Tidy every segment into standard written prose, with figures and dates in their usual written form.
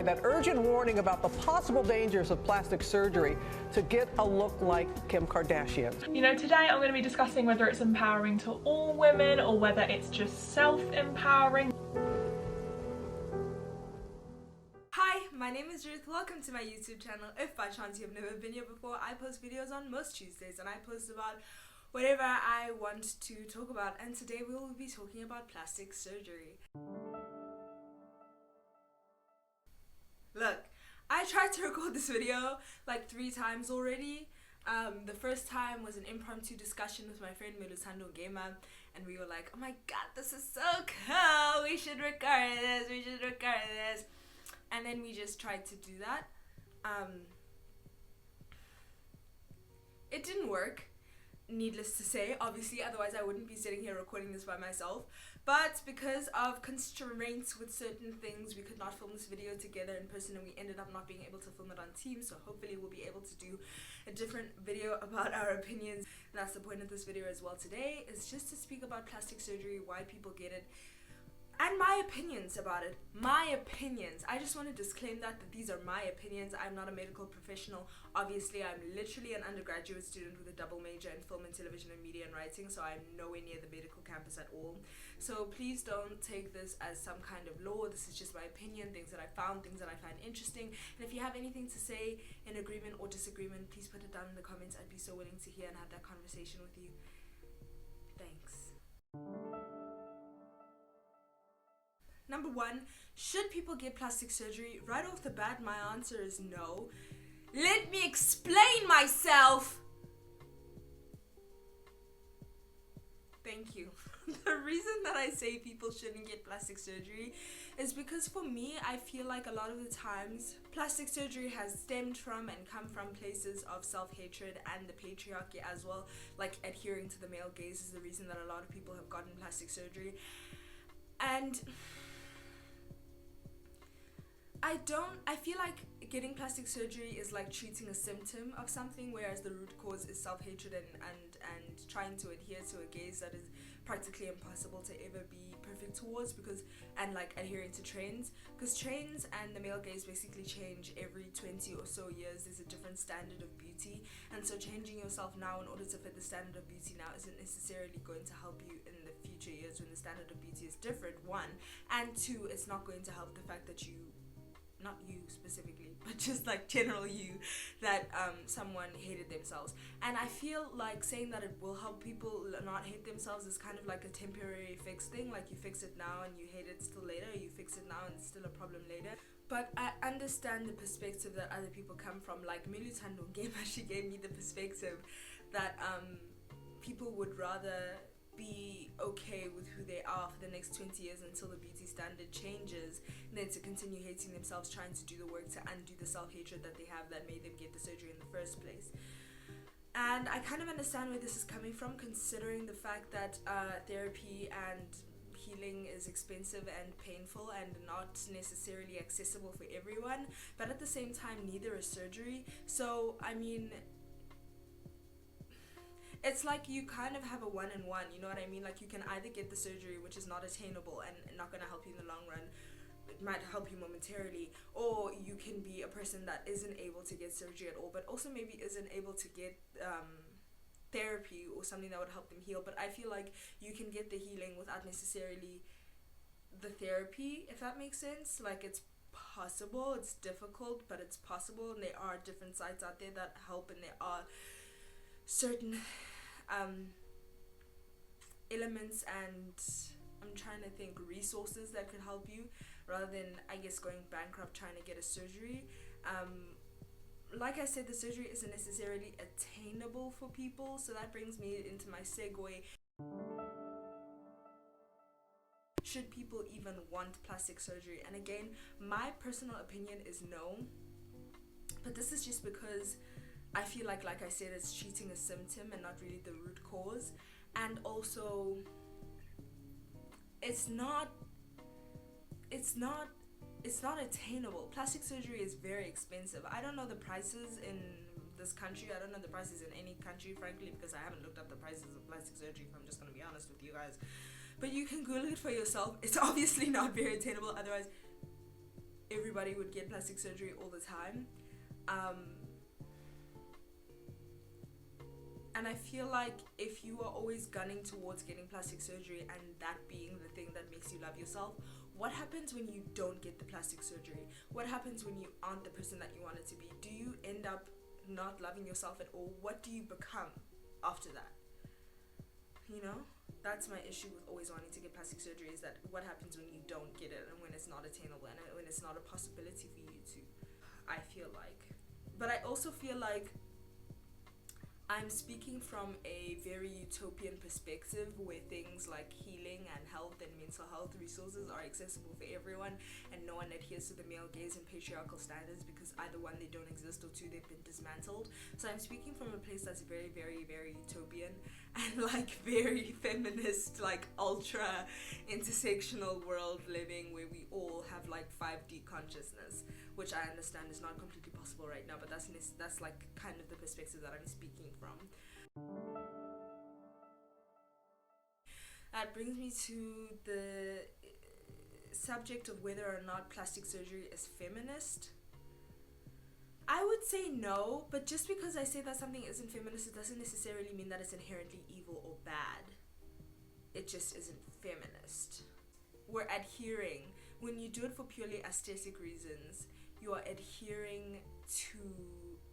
That urgent warning about the possible dangers of plastic surgery to get a look like Kim Kardashian. You know, today I'm going to be discussing whether it's empowering to all women or whether it's just self-empowering. Hi, my name is Ruth. Welcome to my YouTube channel. If by chance you've never been here before, I post videos on most Tuesdays and I post about whatever I want to talk about, and today we will be talking about plastic surgery. Look, I tried to record this video like 3 times already. The first time was an impromptu discussion with my friend Melusando Gema, and we were like, oh my god, this is so cool, we should record this. And then we just tried to do that. It didn't work, needless to say, obviously, otherwise I wouldn't be sitting here recording this by myself. But because of constraints with certain things, we could not film this video together in person, and we ended up not being able to film it on Teams, so hopefully we'll be able to do a different video about our opinions. That's the point of this video as well today, is just to speak about plastic surgery, why people get it, and my opinions about it. My opinions. I just want to disclaim that these are my opinions. I'm not a medical professional. Obviously, I'm literally an undergraduate student with a double major in film and television and media and writing, so I'm nowhere near the medical campus at all. So please don't take this as some kind of law. This is just my opinion, things that I found, things that I find interesting. And if you have anything to say in agreement or disagreement, please put it down in the comments. I'd be so willing to hear and have that conversation with you. Thanks. Number 1, should people get plastic surgery? Right off the bat, my answer is no. Let me explain myself. Thank you. The reason that I say people shouldn't get plastic surgery is because for me, I feel like a lot of the times plastic surgery has stemmed from and come from places of self-hatred and the patriarchy as well. Like adhering to the male gaze is the reason that a lot of people have gotten plastic surgery. And I feel like getting plastic surgery is like treating a symptom of something, whereas the root cause is self-hatred and trying to adhere to a gaze that is practically impossible to ever be perfect towards, and like adhering to trends, because trends and the male gaze basically change every 20 or so years. There's a different standard of beauty, and so changing yourself now in order to fit the standard of beauty now isn't necessarily going to help you in the future years when the standard of beauty is different, 1, and 2, it's not going to help the fact that not you specifically, but just like general you, that someone hated themselves. And I feel like saying that it will help people not hate themselves is kind of like a temporary fix thing. Like you fix it now and you hate it still later, you fix it now and it's still a problem later. But I understand the perspective that other people come from. Like Melusando Gema, she gave me the perspective that people would rather be okay with who they are for the next 20 years until the beauty standard changes than to continue hating themselves, trying to do the work to undo the self-hatred that they have that made them get the surgery in the first place. And I kind of understand where this is coming from, considering the fact that therapy and healing is expensive and painful and not necessarily accessible for everyone, but at the same time neither is surgery. So I mean, it's like you kind of have a 1 and 1, you know what I mean? Like you can either get the surgery, which is not attainable and not going to help you in the long run, it might help you momentarily, or you can be a person that isn't able to get surgery at all, but also maybe isn't able to get therapy or something that would help them heal. But I feel like you can get the healing without necessarily the therapy, if that makes sense. Like it's possible, it's difficult, but it's possible, and there are different sites out there that help, and there are certain elements and I'm trying to think resources that could help you rather than, I guess, going bankrupt trying to get a surgery. Like I said, the surgery isn't necessarily attainable for people, so that brings me into my segue. Should people even want plastic surgery? And again, my personal opinion is no, but this is just because I feel like I said, it's treating a symptom and not really the root cause. And also, it's not attainable. Plastic surgery is very expensive. I don't know the prices in this country. I don't know the prices in any country, frankly, because I haven't looked up the prices of plastic surgery, if I'm just going to be honest with you guys. But you can Google it for yourself. It's obviously not very attainable, otherwise everybody would get plastic surgery all the time. And I feel like if you are always gunning towards getting plastic surgery and that being the thing that makes you love yourself, what happens when you don't get the plastic surgery? What happens when you aren't the person that you wanted to be? Do you end up not loving yourself at all? What do you become after that? You know? That's my issue with always wanting to get plastic surgery, is that what happens when you don't get it and when it's not attainable and when it's not a possibility for you to, I feel like. But I also feel like I'm speaking from a very utopian perspective where things like healing and health and mental health resources are accessible for everyone and no one adheres to the male gaze and patriarchal standards because either one, they don't exist, or two, they've been dismantled. So I'm speaking from a place that's very, very, very utopian and like very feminist, like ultra intersectional world living where we all have like 5D consciousness, which I understand is not completely possible right now, but that's like kind of the perspective that I'm speaking from. That brings me to the subject of whether or not plastic surgery is feminist. I would say no, but just because I say that something isn't feminist, it doesn't necessarily mean that it's inherently evil or bad. It just isn't feminist. We're adhering, when you do it for purely aesthetic reasons, you are adhering to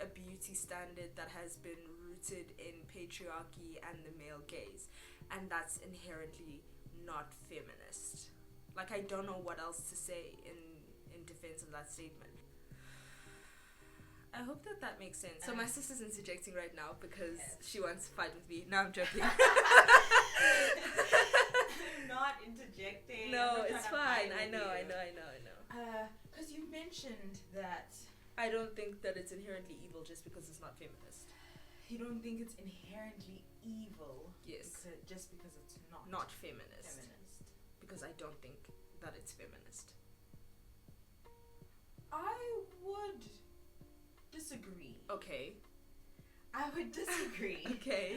a beauty standard that has been rooted in patriarchy and the male gaze, and that's inherently not feminist. Like, I don't know what else to say in defense of that statement. I hope that makes sense. So my sister's interjecting right now because she wants to fight with me. No, I'm joking. Not interjecting. No, it's fine. I know. Because you mentioned that I don't think that it's inherently evil just because it's not feminist. you don't think it's inherently evil. Yes. Just because it's not feminist. Because I don't think that it's feminist. I would disagree. Okay. I would disagree. Okay.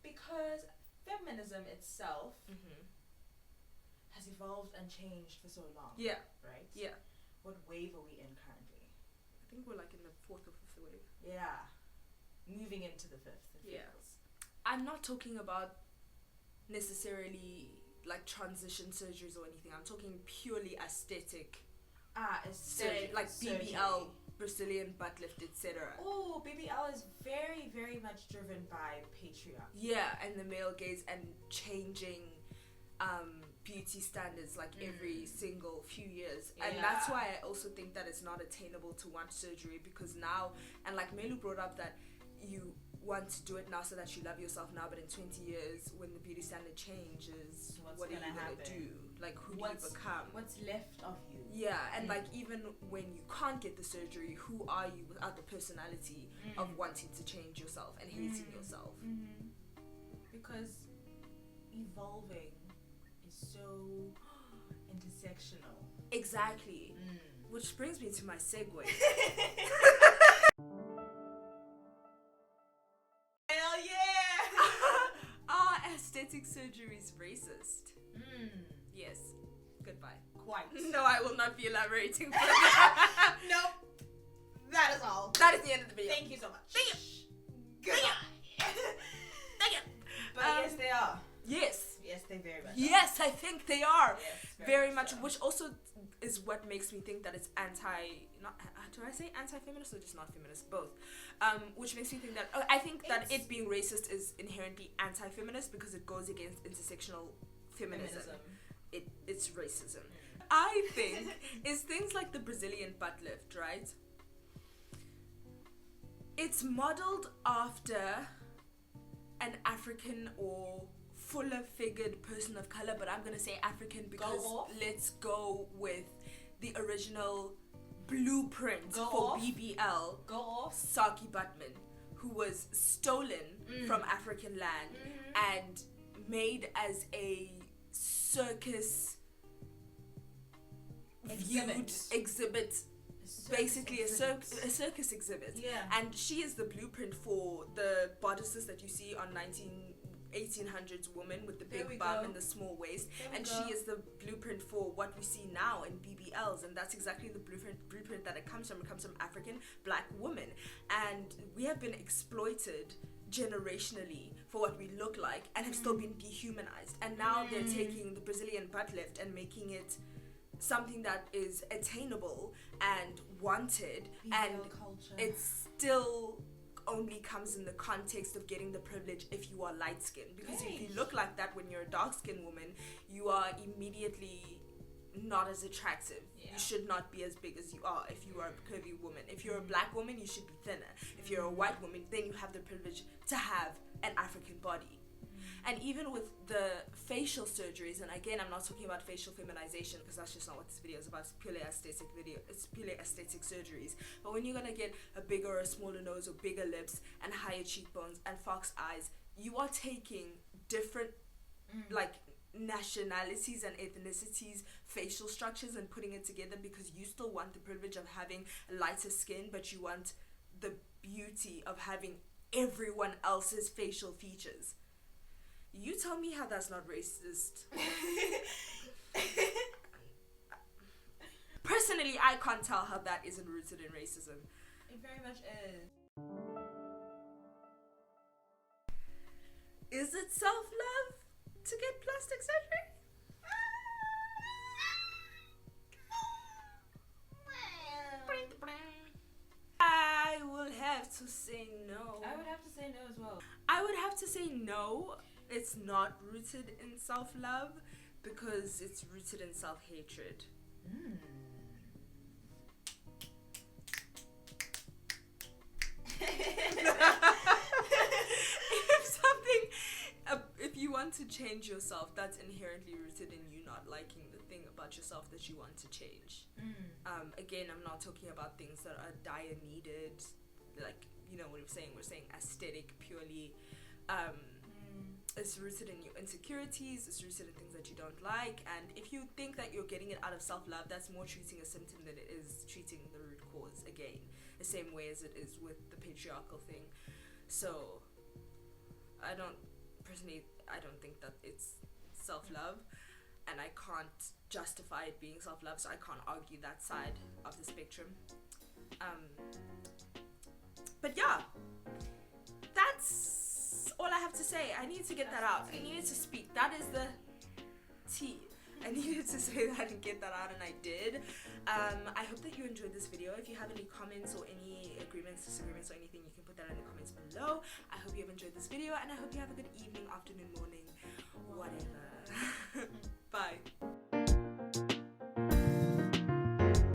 Because feminism itself Mm-hmm. has evolved and changed for so long. Yeah. Right? Yeah. What wave are we in currently? I think we're like in the 4th or 5th wave. Yeah. Moving into the 5th. Yeah. I'm not talking about necessarily like transition surgeries or anything. I'm talking purely aesthetic. Aesthetic. Like surgery. BBL, Brazilian butt lift, etc. Oh, BBL is very, very much driven by patriarchy. Yeah, and the male gaze and changing beauty standards like every single few years. And that's why I also think that it's not attainable to want surgery, because now, and like Melu brought up that you want to do it now so that you love yourself now, but in 20 years when the beauty standard changes, what are you gonna do? Like, who do you become? What's left of you? Yeah, and like even when you can't get the surgery, who are you without the personality of wanting to change yourself and hating yourself? Because evolving is so intersectional. Exactly. Which brings me to my segue. Hell yeah! Are aesthetic surgeries racist? Yes. Goodbye. Quite. No, I will not be elaborating further. Nope. That is all. That is the end of the video. Thank you so much. Thank you. Thank you. But yes, they are. Yes. Yes, they very much are. Yes, I think they are. Yes, very much. so. Which also is what makes me think that it's do I say anti-feminist or just not feminist? Both. Which makes me think that I think that it being racist is inherently anti-feminist because it goes against intersectional feminism. It's racism. I think is things like the Brazilian butt lift, right? It's modeled after an African or fuller figured person of color, but I'm gonna say African because let's go with the original blueprint for BBL. Go off. Saki Butman, who was stolen from African land and made as a circus exhibit. Basically a circus exhibit. Yeah. And she is the blueprint for the bodices that you see on 1980s 1800s woman with the There we big bum go. and the small waist, There we and go. she is the blueprint for what we see now in BBLs, and that's exactly the blueprint that it comes from. It comes from African black women, and we have been exploited generationally for what we look like and have still been dehumanized, and now they're taking the Brazilian butt lift and making it something that is attainable and wanted, and culture. it still only comes in the context of getting the privilege if you are light skinned, because if you look like that when you're a dark skinned woman, you are immediately not as attractive. Yeah. You should not be as big as you are if you are a curvy woman. If you're a black woman, you should be thinner. If you're a white woman, then you have the privilege to have an African body. And even with the facial surgeries, and again, I'm not talking about facial feminization because that's just not what this video is about. It's purely aesthetic video. It's purely aesthetic surgeries. But when you're gonna get a bigger or a smaller nose or bigger lips and higher cheekbones and fox eyes, you are taking different like nationalities and ethnicities facial structures and putting it together because you still want the privilege of having lighter skin, but you want the beauty of having everyone else's facial features. You tell me how that's not racist. Personally, I can't tell how that isn't rooted in racism. It very much is. Is it self-love to get plastic surgery? I will have to say no. I would have to say no as well. I would have to say no. It's not rooted in self-love because it's rooted in self-hatred. If you want to change yourself, that's inherently rooted in you not liking the thing about yourself that you want to change. Again, I'm not talking about things that are dire needed, like, you know what we're saying aesthetic purely. It's rooted in your insecurities, it's rooted in things that you don't like, and if you think that you're getting it out of self-love, that's more treating a symptom than it is treating the root cause, again, the same way as it is with the patriarchal thing. So I don't think that it's self-love, and I can't justify it being self-love, so I can't argue that side of the spectrum. But yeah, that's all I have to say. I need to get that out. I needed to speak. That is the tea. I needed to say that and get that out, and I did. I hope that you enjoyed this video. If you have any comments or any agreements, disagreements, or anything, you can put that in the comments below. I hope you have enjoyed this video, and I hope you have a good evening, afternoon, morning, whatever. Bye.